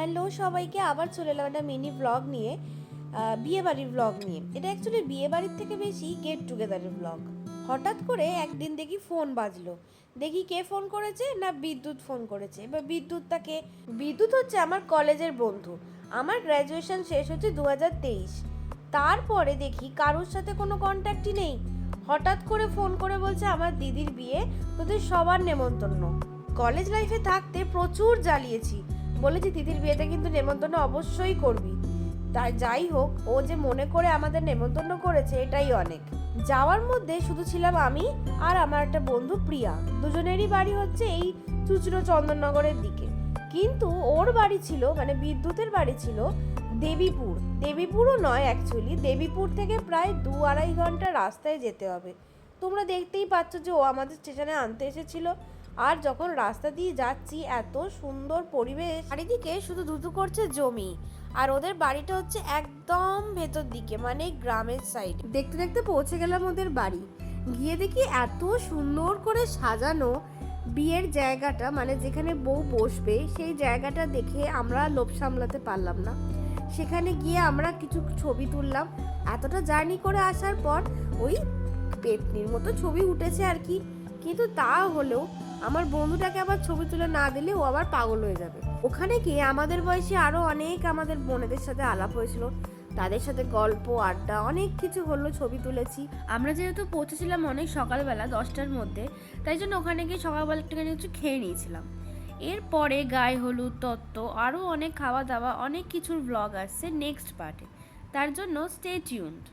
Hello সবাইকে, আবার চলে এলাম একটা মিনি ব্লগ নিয়ে, বিয়েবাড়ির ব্লগ নিয়ে। এটা অ্যাকচুয়ালি বিয়েবাড়ির থেকে বেশি গেট টুগেদারের ব্লগ। হঠাৎ করে একদিন দেখি ফোন বাজলো, দেখি কে ফোন করেছে, না বিদ্যুৎ ফোন করেছে। এবার বিদ্যুৎটাকে, বিদ্যুৎ হচ্ছে আমার কলেজের বন্ধু। আমার গ্র্যাজুয়েশন শেষ হচ্ছে 2023। তারপরে দেখি কারোর সাথে কোনো কন্ট্যাক্টই নেই। হঠাৎ করে ফোন করে বলছে আমার দিদির বিয়ে, তোদের সবার নেমন্তন্ন। কলেজ লাইফে থাকতে প্রচুর জ্বালিয়েছি, বলেছি দিদির বিয়েতে কিন্তু নেমন্তন্ন অবশ্যই করবি। তাই যাই হোক, ও যে মনে করে আমাদের নেমন্তন্ন করেছে এটাই অনেক। যাওয়ার মধ্যে শুধু ছিলাম আমি আর আমার একটা বন্ধু প্রিয়া। দুজনেরই বাড়ি হচ্ছে এই চুচড়ো চন্দননগরের দিকে, কিন্তু ওর বাড়ি ছিল, মানে বিদ্যুতের বাড়ি ছিল দেবীপুর। দেবীপুরও নয় অ্যাকচুয়ালি, দেবীপুর থেকে প্রায় 2-2.5 ঘন্টা রাস্তায় যেতে হবে। তোমরা দেখতেই পাচ্ছ যে ও আমাদের স্টেশনে আনতে এসেছিল। আর যখন রাস্তা দিয়ে যাচ্ছি, এত সুন্দর পরিবেশ, চারিদিকে শুধু ধুধু করছে জমি। আর ওদের বাড়িটা হচ্ছে একদম ভেতর দিকে, মানে গ্রামের সাইড। দেখতে দেখতে পৌঁছে গেলাম ওদের বাড়ি। গিয়ে দেখি এত সুন্দর করে সাজানো বিয়ের জায়গাটা, মানে যেখানে বউ বসবে সেই জায়গাটা দেখে আমরা লোভ সামলাতে পারলাম না। সেখানে গিয়ে আমরা কিছু ছবি তুললাম। এতটা জার্নি করে আসার পর ওই পেটনির মতো ছবি উঠেছে আর কি, কিন্তু তা হলেও আমার বন্ধুটাকে আবার ছবি তুলে না দিলে ও আবার পাগল হয়ে যাবে। ওখানে গিয়ে আমাদের বয়সী আরো অনেক আমাদের বোনেদের সাথে আলাপ হয়েছিল, তাদের সাথে গল্প আড্ডা অনেক কিছু হলো, ছবি তুলেছি। আমরা যেহেতু পৌঁছেছিলাম অনেক সকালবেলা 10টার মধ্যে, তাই জন্য ওখানে গিয়ে সকালবেলা একটুখানি কিছু খেয়ে নিয়েছিলাম। এরপরে গায়ে হলুদ তত্ত্ব আরও অনেক খাওয়া দাওয়া অনেক কিছুর ব্লগ আসছে নেক্সট পার্টে, তার জন্য স্টে টিউনড।